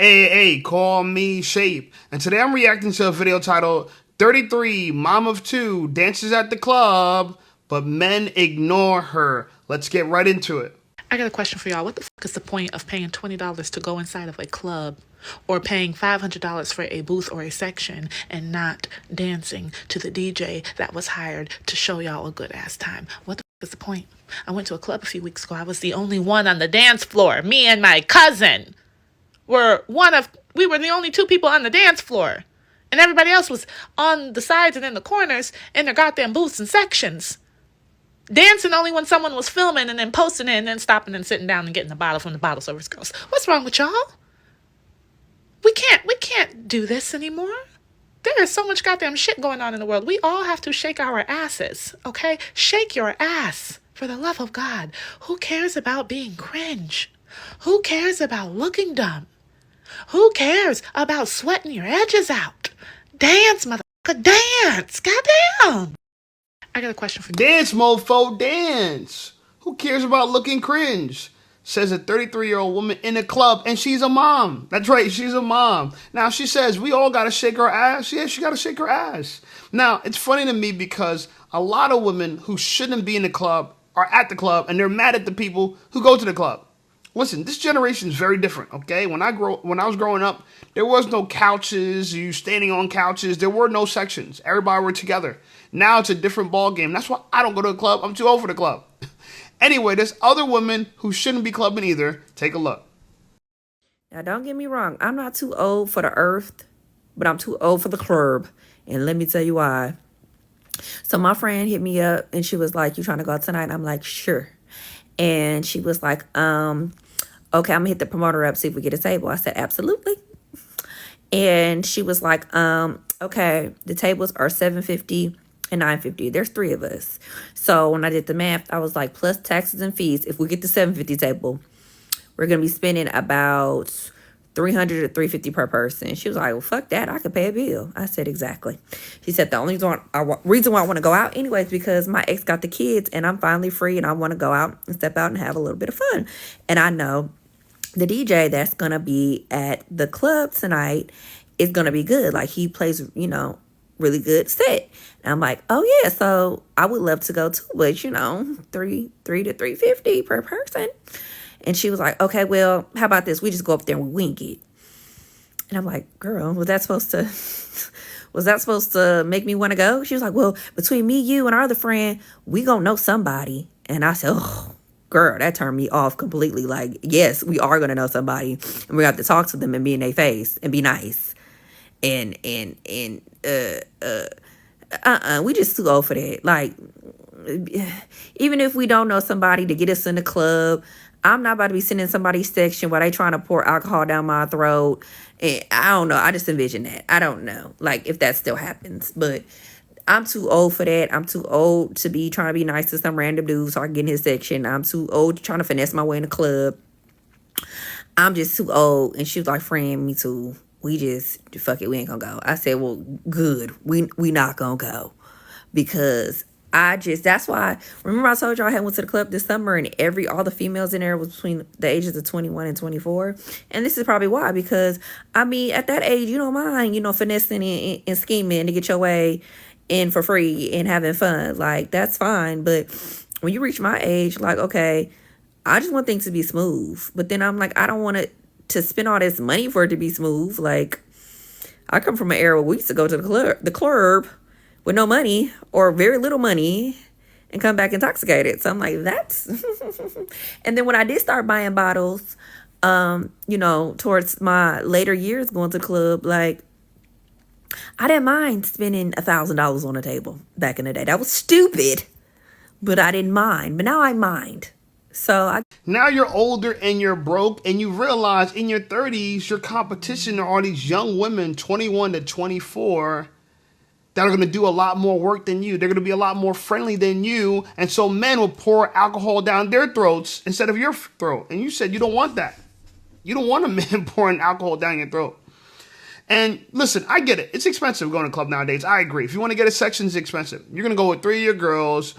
Hey, call me Shape. And today I'm reacting to a video titled 33 Mom of Two Dances at the Club, but Men Ignore Her. Let's get right into it. I got a question for y'all. What the fuck is the point of paying $20 to go inside of a club or paying $500 for a booth or a section and not dancing to the DJ that was hired to show y'all a good ass time? What the fuck is the point? I went to a club a few weeks ago. I was the only one on the dance floor. Me and my cousin we were the only two people on the dance floor. And everybody else was on the sides and in the corners in their goddamn booths and sections. Dancing only when someone was filming and then posting it and then stopping and sitting down and getting a bottle from the bottle service girls. What's wrong with y'all? We can't do this anymore. There is so much goddamn shit going on in the world. We all have to shake our asses, okay? Shake your ass, for the love of God. Who cares about being cringe? Who cares about looking dumb? Who cares about sweating your edges out? Dance, motherfucker, dance. Goddamn. I got a question for you. Dance, mofo, dance. Who cares about looking cringe? Says a 33-year-old woman in a club, and she's a mom. That's right, she's a mom. Now, she says, we all gotta shake our ass. Yeah, she gotta shake her ass. Now, it's funny to me because a lot of women who shouldn't be in the club are at the club, and they're mad at the people who go to the club. Listen, this generation is very different, okay? When I was growing up, there was no couches, you standing on couches, there were no sections. Everybody were together. Now it's a different ball game. That's why I don't go to a club. I'm too old for the club. Anyway, there's other women who shouldn't be clubbing either. Take a look. Now, don't get me wrong. I'm not too old for the earth, but I'm too old for the club. And let me tell you why. So my friend hit me up and she was like, you trying to go out tonight? And I'm like, sure. And she was like, okay, I'm gonna hit the promoter up, see if we get a table. I said, absolutely. And she was like, okay, the tables are $750 and $950. There's 3 of us. So when I did the math, I was like, plus taxes and fees, if we get the $750 table, we're gonna be spending about $300 to $350 per person. She was like, well, fuck that. I could pay a bill. I said, exactly. She said, the only reason why I want to go out anyway is because my ex got the kids and I'm finally free and I want to go out and step out and have a little bit of fun. And I know the DJ that's going to be at the club tonight is going to be good. Like, he plays, really good set. And I'm like, oh, yeah, so I would love to go too. But, $3 to $350 per person. And she was like, okay, well, how about this? We just go up there and we wing it. And I'm like, girl, was that supposed to make me want to go? She was like, well, between me, you, and our other friend, we gonna know somebody. And I said, oh, girl, that turned me off completely. Like, yes, we are gonna know somebody. And we have to talk to them and be in their face and be nice. We just too old for that. Like, even if we don't know somebody to get us in the club, I'm not about to be sitting in somebody's section while they trying to pour alcohol down my throat. And I don't know. I just envision that. I don't know, like, if that still happens. But I'm too old for that. I'm too old to be trying to be nice to some random dude so I can get in his section. I'm too old trying to finesse my way in the club. I'm just too old. And she was like, friend, me too. We just, fuck it, we ain't gonna go. I said, well, good. We not gonna go. Because that's why, remember I told y'all I had went to the club this summer and all the females in there was between the ages of 21 and 24. And this is probably why, because, at that age, you don't mind, finessing and scheming to get your way in for free and having fun. Like, that's fine. But when you reach my age, like, okay, I just want things to be smooth. But then I'm like, I don't want to spend all this money for it to be smooth. Like, I come from an era where we used to go to the club with no money or very little money and come back intoxicated. So I'm like, that's... And then when I did start buying bottles, towards my later years going to the club, like, I didn't mind spending $1,000 on a table back in the day. That was stupid, but I didn't mind. But now I mind. Now you're older and you're broke, and you realize in your 30s, your competition are all these young women, 21 to 24, that are going to do a lot more work than you. They're going to be a lot more friendly than you. And so men will pour alcohol down their throats instead of your throat. And you said you don't want that. You don't want a man pouring alcohol down your throat. And listen, I get it. It's expensive going to a club nowadays. I agree. If you want to get a section, it's expensive. You're going to go with 3 of your girls.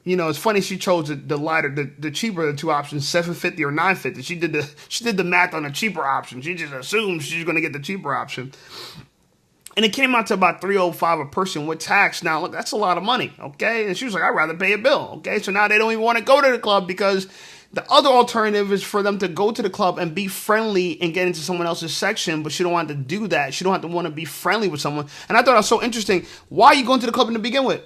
You know, it's funny she chose the lighter, the cheaper of the two options, $750 or $950. She did the math on the cheaper option. She just assumed she's going to get the cheaper option. And it came out to about $305 a person with tax. Now, look, that's a lot of money, okay? And she was like, I'd rather pay a bill, okay? So now they don't even want to go to the club because the other alternative is for them to go to the club and be friendly and get into someone else's section, but she don't want to do that. She don't have to want to be friendly with someone. And I thought it was so interesting. Why are you going to the club to begin with?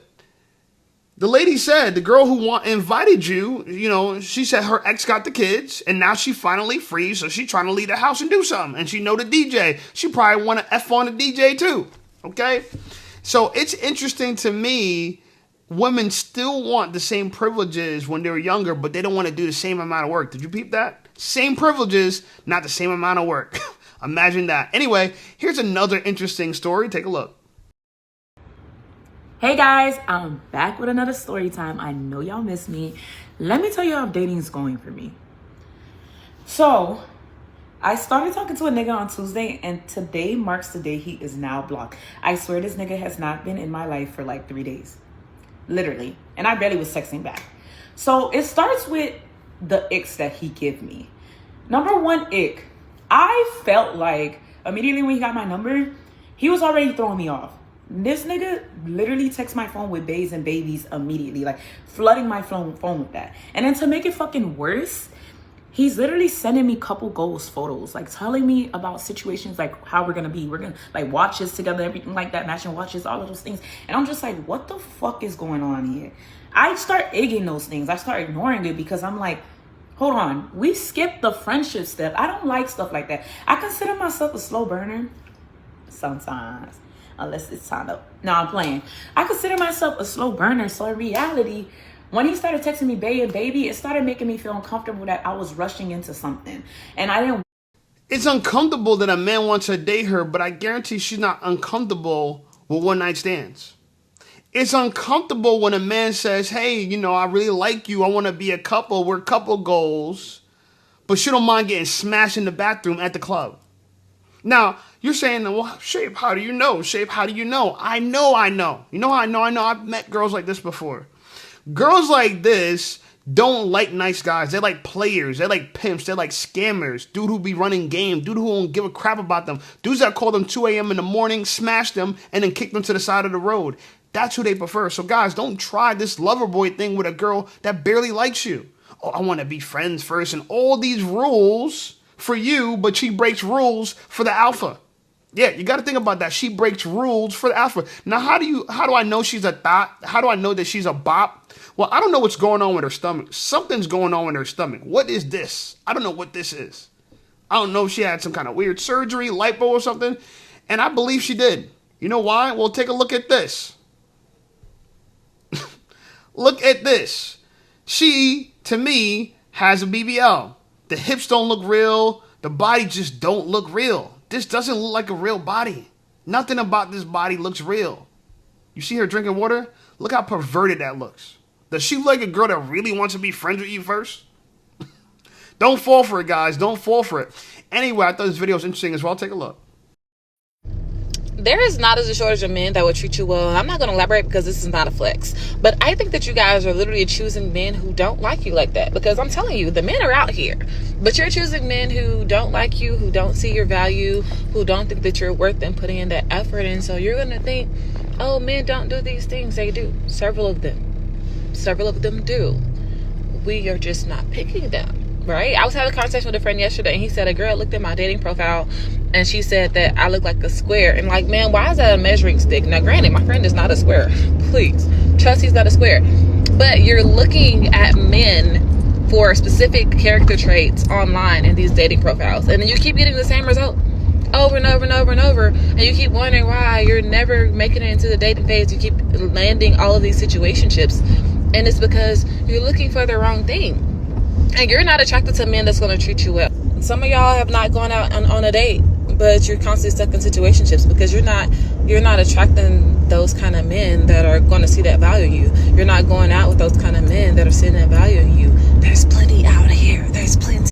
The lady said, the girl who invited you, you know, she said her ex got the kids, and now she finally free, so she trying to leave the house and do something. And she know the DJ. She probably want to F on the DJ too, okay? So it's interesting to me, women still want the same privileges when they were younger, but they don't want to do the same amount of work. Did you peep that? Same privileges, not the same amount of work. Imagine that. Anyway, here's another interesting story. Take a look. Hey guys, I'm back with another story time. I know y'all miss me. Let me tell you how dating is going for me. So, I started talking to a nigga on Tuesday, and today marks the day he is now blocked. I swear this nigga has not been in my life for like 3 days. Literally. And I barely was texting back. So, it starts with the icks that he give me. Number one ick. I felt like immediately when he got my number, he was already throwing me off. This nigga literally texts my phone with bays and babies immediately, like flooding my phone with that. And then to make it fucking worse, he's literally sending me couple goals photos, like telling me about situations like how we're gonna be. We're gonna like watches together, everything like that, matching watches, all of those things. And I'm just like, what the fuck is going on here? I start egging those things. I start ignoring it because I'm like, hold on, we skipped the friendship step. I don't like stuff like that. I consider myself a slow burner sometimes. Unless it's time up. No, I'm playing. I consider myself a slow burner. So in reality, when he started texting me bae and baby, it started making me feel uncomfortable that I was rushing into something. And I didn't. It's uncomfortable that a man wants to date her, but I guarantee she's not uncomfortable with one night stands. It's uncomfortable when a man says, hey, you know, I really like you. I want to be a couple. We're couple goals. But she don't mind getting smashed in the bathroom at the club. Now, you're saying, well, Shape, how do you know? Shape, how do you know? I know. You know how I know? I've met girls like this before. Girls like this don't like nice guys. They're like players. They're like pimps. They're like scammers. Dude who be running game. Dude who don't give a crap about them. Dudes that call them 2 a.m. in the morning, smash them, and then kick them to the side of the road. That's who they prefer. So guys, don't try this lover boy thing with a girl that barely likes you. Oh, I want to be friends first and all these rules for you, but she breaks rules for the alpha. Yeah, you got to think about that. She breaks rules for the alpha. Now, how do I know she's a thought? How do I know that she's a bop? Well, I don't know what's going on with her stomach. Something's going on with her stomach. What is this? I don't know what this is. I don't know if she had some kind of weird surgery, lipo or something. And I believe she did. You know why? Well, take a look at this. Look at this. She, to me, has a BBL. The hips don't look real. The body just don't look real. This doesn't look like a real body. Nothing about this body looks real. You see her drinking water? Look how perverted that looks. Does she look like a girl that really wants to be friends with you first? Don't fall for it, guys. Don't fall for it. Anyway, I thought this video was interesting as well. Take a look. There is not a shortage of men that will treat you well. I'm not going to elaborate because this is not a flex. But I think that you guys are literally choosing men who don't like you like that. Because I'm telling you, the men are out here. But you're choosing men who don't like you, who don't see your value, who don't think that you're worth them putting in that effort. And so you're going to think, oh, men don't do these things. They do. Several of them do. We are just not picking them. Right? I was having a conversation with a friend yesterday, and he said a girl looked at my dating profile and she said that I look like a square. And like, man, why is that a measuring stick? Now, granted, my friend is not a square. Please. Trust he's not a square. But you're looking at men for specific character traits online in these dating profiles. And then you keep getting the same result over and over and over and over. And you keep wondering why you're never making it into the dating phase. You keep landing all of these situationships. And it's because you're looking for the wrong thing. And you're not attracted to men that's going to treat you well. Some of y'all have not gone out on a date, but you're constantly stuck in situationships because you're not attracting those kind of men that are going to see that value in you. You're not going out with those kind of men that are seeing that value in you. There's plenty out here. There's plenty.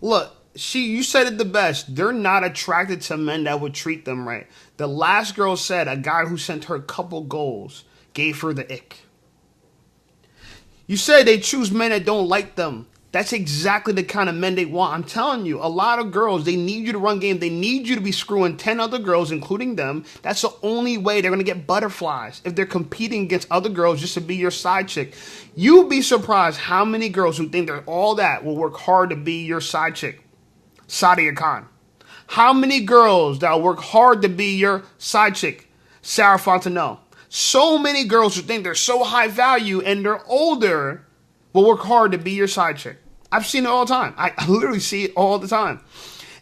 Look, you said it the best. They're not attracted to men that would treat them right. The last girl said a guy who sent her a couple goals gave her the ick. You say they choose men that don't like them. That's exactly the kind of men they want. I'm telling you, a lot of girls, they need you to run game. They need you to be screwing 10 other girls, including them. That's the only way they're going to get butterflies, if they're competing against other girls just to be your side chick. You'd be surprised how many girls who think they're all that will work hard to be your side chick. Sadia Khan. How many girls that work hard to be your side chick? Sarah Fontenot. So many girls who think they're so high value and they're older will work hard to be your side chick. I've seen it all the time. I literally see it all the time.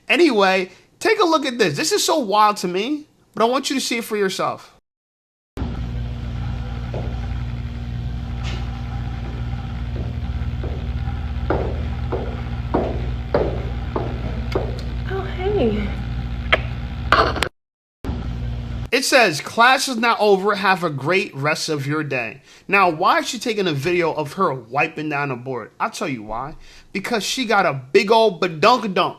Anyway, take a look at this. This is so wild to me, but I want you to see it for yourself. Oh, hey. It says, class is now over. Have a great rest of your day. Now, why is she taking a video of her wiping down the board? I'll tell you why. Because she got a big old badunkadunk.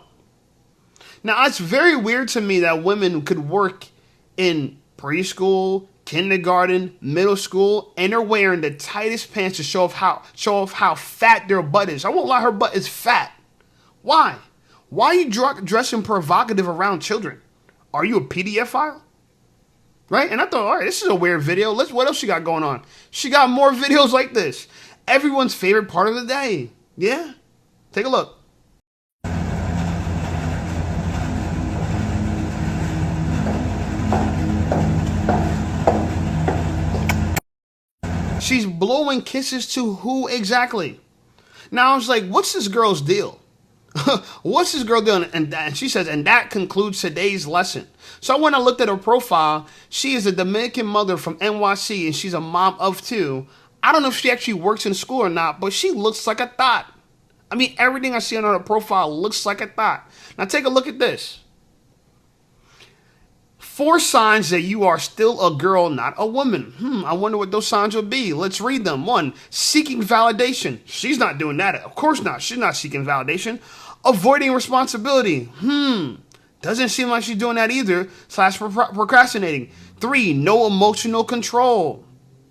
Now, it's very weird to me that women could work in preschool, kindergarten, middle school, and they're wearing the tightest pants to show off how fat their butt is. I won't lie, her butt is fat. Why? Why are you dressing provocative around children? Are you a PDF file? Right? And I thought, all right, this is a weird video. What else she got going on? She got more videos like this. Everyone's favorite part of the day. Yeah? Take a look. She's blowing kisses to who exactly? Now I was like, what's this girl's deal? What's this girl doing? And she says, and that concludes today's lesson. So when I looked at her profile, she is a Dominican mother from NYC and she's a mom of 2. I don't know if she actually works in school or not, but she looks like a thought. I mean, everything I see on her profile looks like a thought. Now take a look at this. 4 signs that you are still a girl, not a woman. I wonder what those signs would be. Let's read them. 1, seeking validation. She's not doing that. Of course not. She's not seeking validation. Avoiding responsibility. Doesn't seem like she's doing that either. / procrastinating. 3, no emotional control.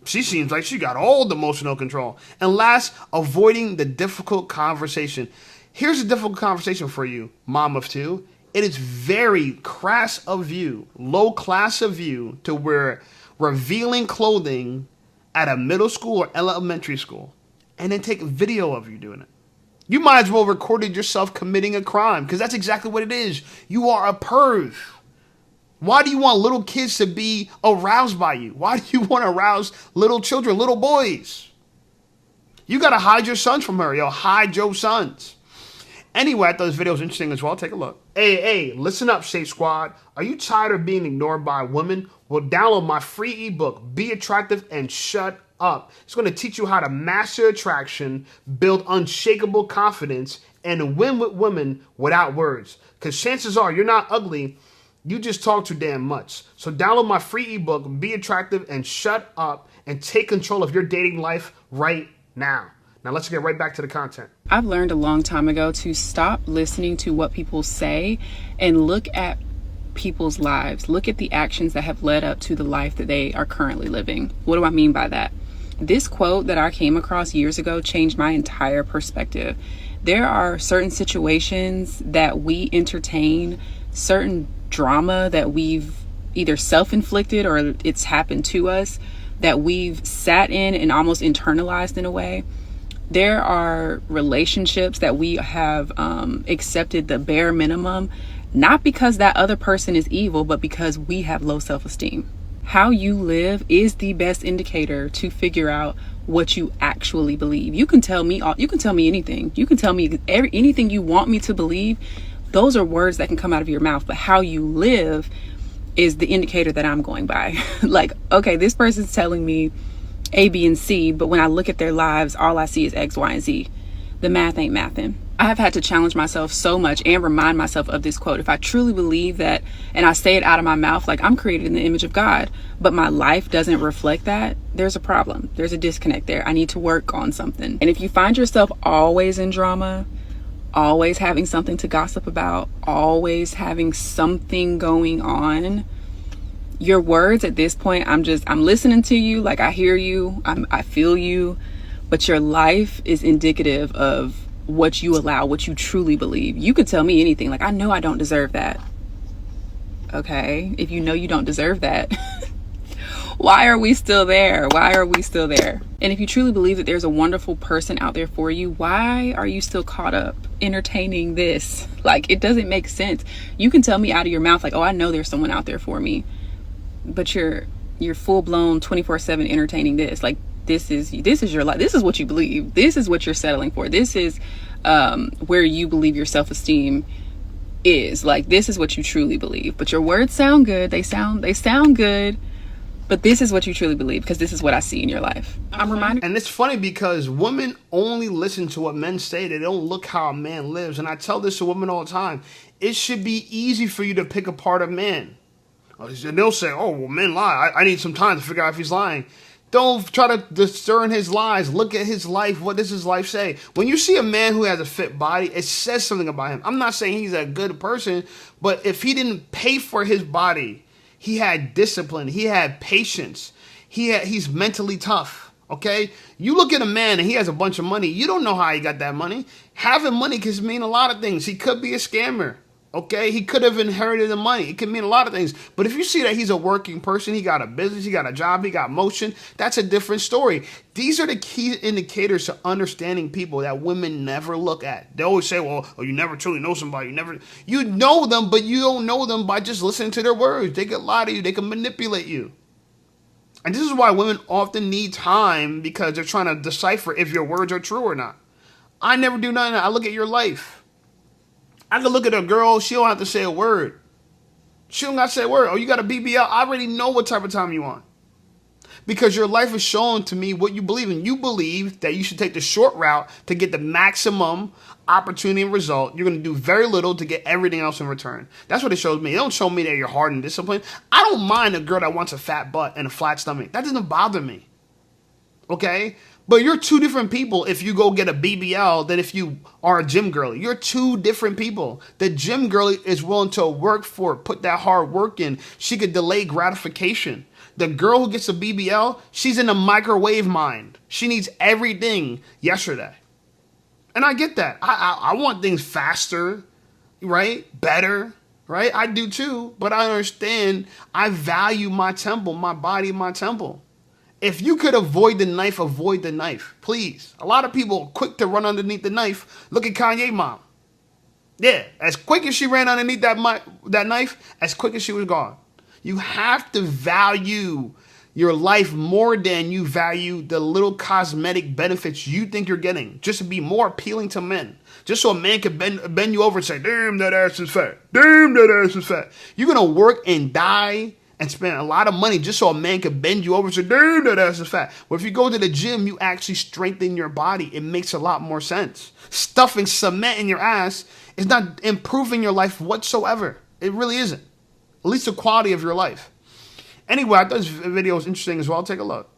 She seems like she got all the emotional control. And last, avoiding the difficult conversation. Here's a difficult conversation for you, mom of 2. It is very crass of you, low class of you, to wear revealing clothing at a middle school or elementary school and then take a video of you doing it. You might as well recorded yourself committing a crime, because that's exactly what it is. You are a perv. Why do you want little kids to be aroused by you? Why do you want to arouse little children, little boys? You got to hide your sons from her. Yo, hide your sons. Anyway, I thought this video was interesting as well. Take a look. Hey, listen up, Safe Squad. Are you tired of being ignored by women? Well, download my free ebook, Be Attractive and Shut Up. It's going to teach you how to master attraction, build unshakable confidence, and win with women without words. Because chances are you're not ugly. You just talk too damn much. So download my free ebook, Be Attractive and Shut Up, and take control of your dating life right now. Now let's get right back to the content. I've learned a long time ago to stop listening to what people say and look at people's lives. Look at the actions that have led up to the life that they are currently living. What do I mean by that? This quote that I came across years ago changed my entire perspective. There are certain situations that we entertain, certain drama that we've either self-inflicted or it's happened to us, that we've sat in and almost internalized in a way. There are relationships that we have accepted the bare minimum, not because that other person is evil, but because we have low self-esteem. How you live is the best indicator to figure out what you actually believe. You can tell me anything. You can tell me anything you want me to believe. Those are words that can come out of your mouth, but how you live is the indicator that I'm going by. Like, okay, this person's telling me A, B, and C, but when I look at their lives, all I see is X, Y, and Z. The math ain't mathin'. I have had to challenge myself so much and remind myself of this quote. If I truly believe that, and I say it out of my mouth, like I'm created in the image of God, but my life doesn't reflect that, there's a problem. There's a disconnect there. I need to work on something. And if you find yourself always in drama, always having something to gossip about, always having something going on, your words at this point, I'm listening to you, like I hear you, I feel you, but your life is indicative of what you allow, what you truly believe. You could tell me anything. Like, I know I don't deserve that. Okay, if you know you don't deserve that, why are we still there? Why are we still there? And if you truly believe that there's a wonderful person out there for you, why are you still caught up entertaining this? Like, it doesn't make sense. You can tell me out of your mouth, like, oh, I know there's someone out there for me, but you're full-blown 24/7 entertaining this. Like, this is your life. This is what you believe. This is what you're settling for. This is where you believe your self-esteem is. Like, this is what you truly believe. But your words sound good. They sound good. But this is what you truly believe, because this is what I see in your life. I'm reminded. And it's funny because women only listen to what men say. They don't look how a man lives. And I tell this to women all the time. It should be easy for you to pick apart a man. And they'll say, oh, well, men lie. I need some time to figure out if he's lying. Don't try to discern his lies. Look at his life. What does his life say? When you see a man who has a fit body, it says something about him. I'm not saying he's a good person, but if he didn't pay for his body, he had discipline, he had patience, he's mentally tough, okay? You look at a man and he has a bunch of money. You don't know how he got that money. Having money can mean a lot of things. He could be a scammer. Okay, he could have inherited the money. It could mean a lot of things. But if you see that he's a working person, he got a business, he got a job, he got motion, that's a different story. These are the key indicators to understanding people that women never look at. They always say, well, you never truly know somebody. You know them, but you don't know them by just listening to their words. They can lie to you. They can manipulate you. And this is why women often need time, because they're trying to decipher if your words are true or not. I never do nothing. I look at your life. I can look at a girl, she don't have to say a word. She don't got to say a word. Oh, you got a BBL? I already know what type of time you want. Because your life is showing to me what you believe in. You believe that you should take the short route to get the maximum opportunity and result. You're going to do very little to get everything else in return. That's what it shows me. It don't show me that you're hard and disciplined. I don't mind a girl that wants a fat butt and a flat stomach. That doesn't bother me. Okay? But you're two different people if you go get a BBL than if you are a gym girly. You're two different people. The gym girly is willing to work for it, put that hard work in. She could delay gratification. The girl who gets a BBL, she's in a microwave mind. She needs everything yesterday. And I get that. I want things faster, right? Better, right? I do too. But I understand I value my temple, my body, my temple. If you could avoid the knife, please. A lot of people are quick to run underneath the knife. Look at Kanye mom. Yeah, as quick as she ran underneath that knife, as quick as she was gone. You have to value your life more than you value the little cosmetic benefits you think you're getting, just to be more appealing to men. Just so a man can bend you over and say, damn, that ass is fat. Damn, that ass is fat. You're going to work and die and spend a lot of money just so a man can bend you over and say, damn, that ass is fat. Well, if you go to the gym, you actually strengthen your body. It makes a lot more sense. Stuffing cement in your ass is not improving your life whatsoever. It really isn't. At least the quality of your life. Anyway, I thought this video was interesting as well. Take a look.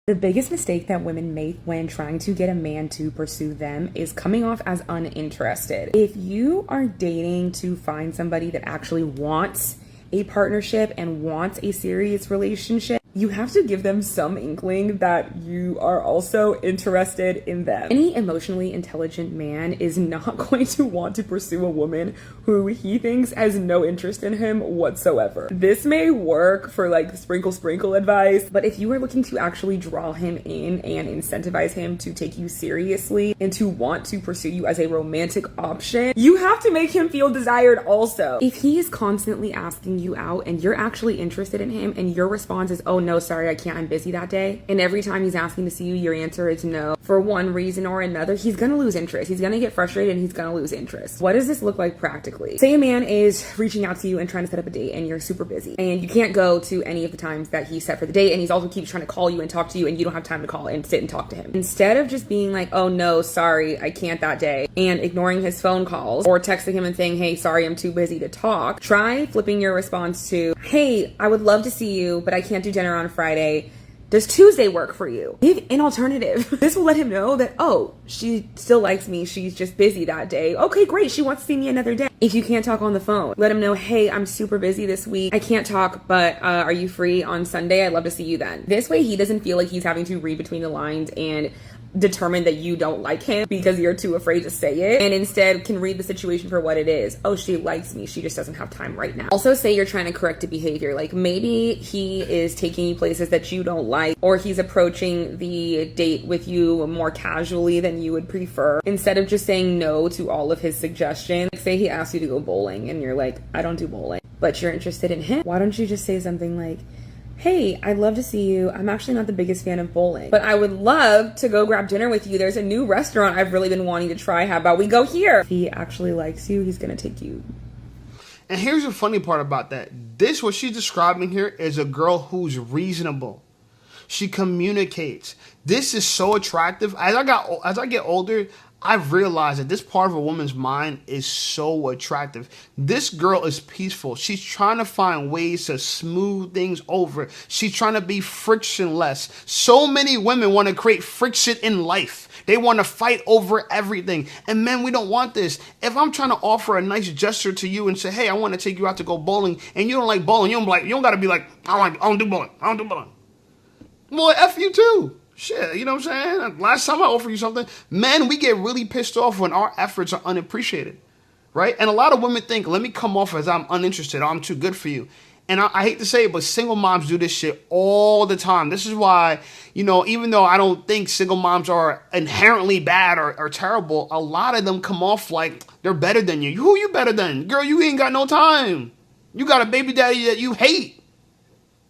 The biggest mistake that women make when trying to get a man to pursue them is coming off as uninterested. If you are dating to find somebody that actually wants a partnership and wants a serious relationship, you have to give them some inkling that you are also interested in them. Any emotionally intelligent man is not going to want to pursue a woman who he thinks has no interest in him whatsoever. This may work for like sprinkle advice, but if you are looking to actually draw him in and incentivize him to take you seriously and to want to pursue you as a romantic option, you have to make him feel desired also. If he is constantly asking you out and you're actually interested in him and your response is, oh no, sorry, I can't, I'm busy that day, and every time he's asking to see you, your answer is no, for one reason or another, he's gonna lose interest. He's gonna get frustrated and he's gonna lose interest. What does this look like practically? Say a man is reaching out to you and trying to set up a date and you're super busy and you can't go to any of the times that he set for the date, and he's also keeps trying to call you and talk to you and you don't have time to call and sit and talk to him. Instead of just being like, oh no, sorry, I can't that day, and ignoring his phone calls or texting him and saying, hey, sorry, I'm too busy to talk, try flipping your response to, hey, I would love to see you, but I can't do dinner on Friday. Does Tuesday work for you? Give an alternative. This will let him know that, oh, she still likes me. She's just busy that day. Okay, great. She wants to see me another day. If you can't talk on the phone, let him know, hey, I'm super busy this week. I can't talk, but are you free on Sunday? I'd love to see you then. This way he doesn't feel like he's having to read between the lines and determine that you don't like him because you're too afraid to say it, and instead can read the situation for what it is. Oh, she likes me, she just doesn't have time right now. Also, say you're trying to correct a behavior, like maybe he is taking you places that you don't like, or he's approaching the date with you more casually than you would prefer. Instead of just saying no to all of his suggestions, like say he asks you to go bowling and you're like, I don't do bowling, but you're interested in him, why don't you just say something like, hey, I'd love to see you. I'm actually not the biggest fan of bowling, but I would love to go grab dinner with you. There's a new restaurant I've really been wanting to try. How about we go here? If he actually likes you, he's going to take you. And here's the funny part about that. This, what she's describing here, is a girl who's reasonable. She communicates. This is so attractive. As I get older, I've realized that this part of a woman's mind is so attractive. This girl is peaceful. She's trying to find ways to smooth things over. She's trying to be frictionless. So many women want to create friction in life. They want to fight over everything. And men, we don't want this. If I'm trying to offer a nice gesture to you and say, hey, I want to take you out to go bowling, and you don't like bowling, you don't got to be like, I don't do bowling. I don't do bowling. Well, F you too. Shit, you know what I'm saying? Last time I offered you something, men, we get really pissed off when our efforts are unappreciated, right? And a lot of women think, let me come off as I'm uninterested, or I'm too good for you. And I hate to say it, but single moms do this shit all the time. This is why, even though I don't think single moms are inherently bad or terrible, a lot of them come off like they're better than you. Who you better than? Girl, you ain't got no time. You got a baby daddy that you hate.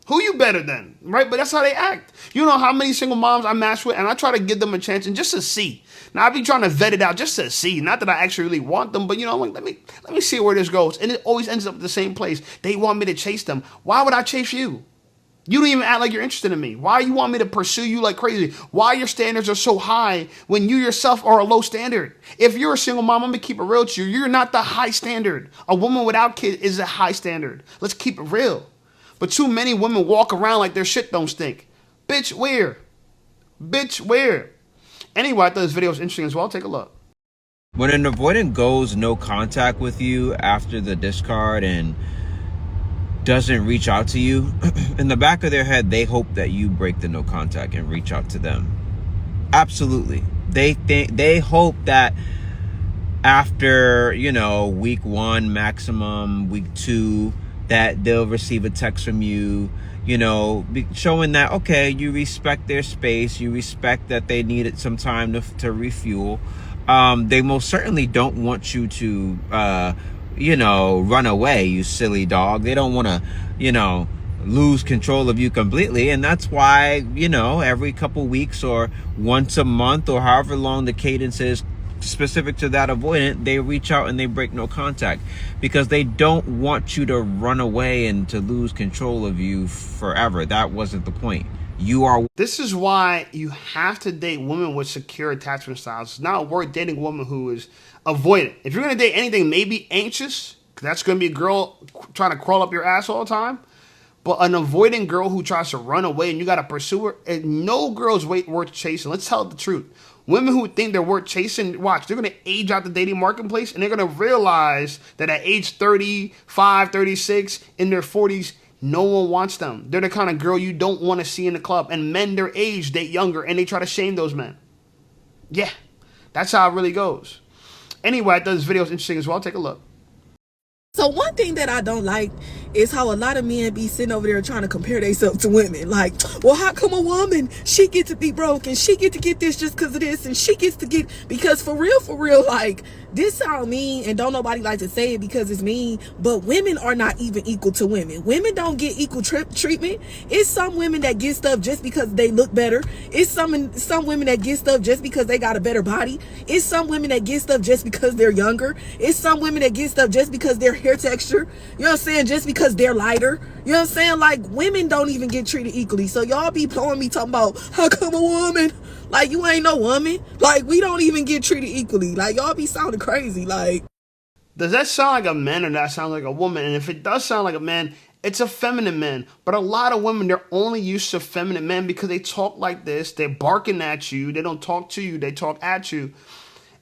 Who you better than, right? But that's how they act. You know how many single moms I match with, and I try to give them a chance and just to see. Now I be trying to vet it out just to see. Not that I actually really want them, but I'm like, let me see where this goes. And it always ends up at the same place. They want me to chase them. Why would I chase you? You don't even act like you're interested in me. Why you want me to pursue you like crazy? Why your standards are so high when you yourself are a low standard? If you're a single mom, I'm gonna keep it real to you. You're not the high standard. A woman without kids is a high standard. Let's keep it real. But too many women walk around like their shit don't stink. Bitch, where? Bitch, where? Anyway, I thought this video was interesting as well. Take a look. When an avoidant goes no contact with you after the discard and doesn't reach out to you, in the back of their head, they hope that you break the no contact and reach out to them. Absolutely. They hope that after, week 1, maximum week 2, that they'll receive a text from you, showing that, okay, you respect their space, you respect that they needed some time to refuel. They most certainly don't want you to, run away, you silly dog. They don't want to, lose control of you completely. And that's why, every couple weeks or once a month or however long the cadence is specific to that avoidant, they reach out and they break no contact because they don't want you to run away and to lose control of you forever. That wasn't the point. This is why you have to date women with secure attachment styles. It's not worth dating a woman who is avoidant. If you're going to date anything, maybe anxious, that's going to be a girl trying to crawl up your ass all the time. But an avoidant girl who tries to run away and you got to pursue her, no girl's worth chasing. Let's tell the truth. Women who think they're worth chasing, watch, they're going to age out the dating marketplace and they're going to realize that at age 35, 36, in their 40s, no one wants them. They're the kind of girl you don't want to see in the club. And men their age date younger and they try to shame those men. Yeah, that's how it really goes. Anyway, I thought this video was interesting as well. Take a look. So one thing that I don't like is how a lot of men be sitting over there trying to compare themselves to women. Like, well, how come a woman, she get to be broke and she get to get this just because of this and she gets to get, because for real, like, this sound mean and don't nobody like to say it because it's mean, but women are not even equal to women. Women don't get equal treatment. It's some women that get stuff just because they look better. It's some women that get stuff just because they got a better body. It's some women that get stuff just because they're younger. It's some women that get stuff just because their hair texture, you know what I'm saying, just because they're lighter. You know what I'm saying? Like, women don't even get treated equally. So y'all be blowing me talking about, how come a woman? Like, you ain't no woman. Like, we don't even get treated equally. Like, y'all be sounding crazy. Like, does that sound like a man or does that sound like a woman? And if it does sound like a man, it's a feminine man. But a lot of women, they're only used to feminine men because they talk like this. They're barking at you. They don't talk to you. They talk at you.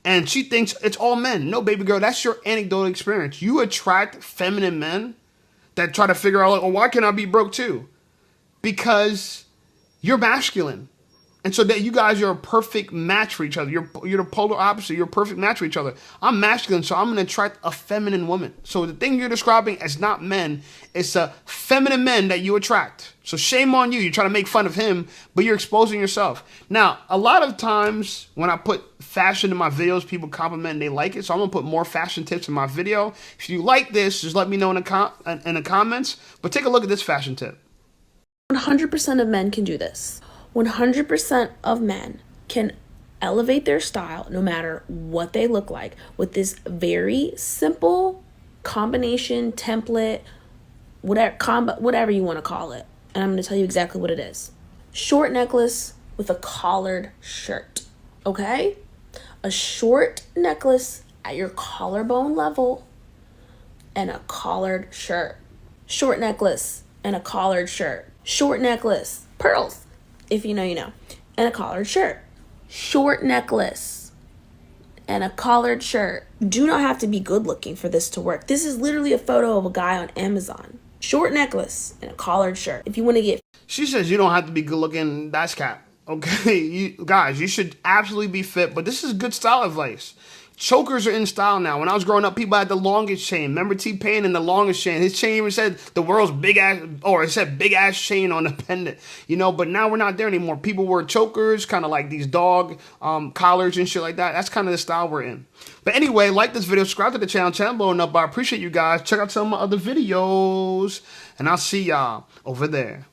And she thinks it's all men. No, baby girl, that's your anecdotal experience. You attract feminine men that try to figure out, like, oh, why can't I be broke too? Because you're masculine. And so that you guys are a perfect match for each other. You're the polar opposite. You're a perfect match for each other. I'm masculine, so I'm going to attract a feminine woman. So the thing you're describing as not men, it's a feminine men that you attract. So shame on you. You're trying to make fun of him, but you're exposing yourself. Now, a lot of times when I put fashion in my videos, people compliment and they like it. So I'm going to put more fashion tips in my video. If you like this, just let me know in the comments. But take a look at this fashion tip. 100% of men can do this. 100% of men can elevate their style no matter what they look like with this very simple combination, template, whatever you want to call it. And I'm going to tell you exactly what it is. Short necklace with a collared shirt, okay? A short necklace at your collarbone level and a collared shirt. Short necklace and a collared shirt. Short necklace, pearls. If you know, you know. And a collared shirt. Short necklace and a collared shirt. Do not have to be good looking for this to work. This is literally a photo of a guy on Amazon. Short necklace and a collared shirt. If you want to get... She says you don't have to be good looking. That's cap. Okay? Guys, you should absolutely be fit. But this is good style advice. Chokers are in style now. When I was growing up, people had the longest chain. Remember T-Pain and the longest chain? His chain even said the world's big ass, or it said big ass chain on the pendant. You know, but now we're not there anymore. People wear chokers, kind of like these dog collars and shit like that. That's kind of the style we're in. But anyway, like this video, subscribe to the channel blowing up. I appreciate you guys. Check out some of my other videos, and I'll see y'all over there.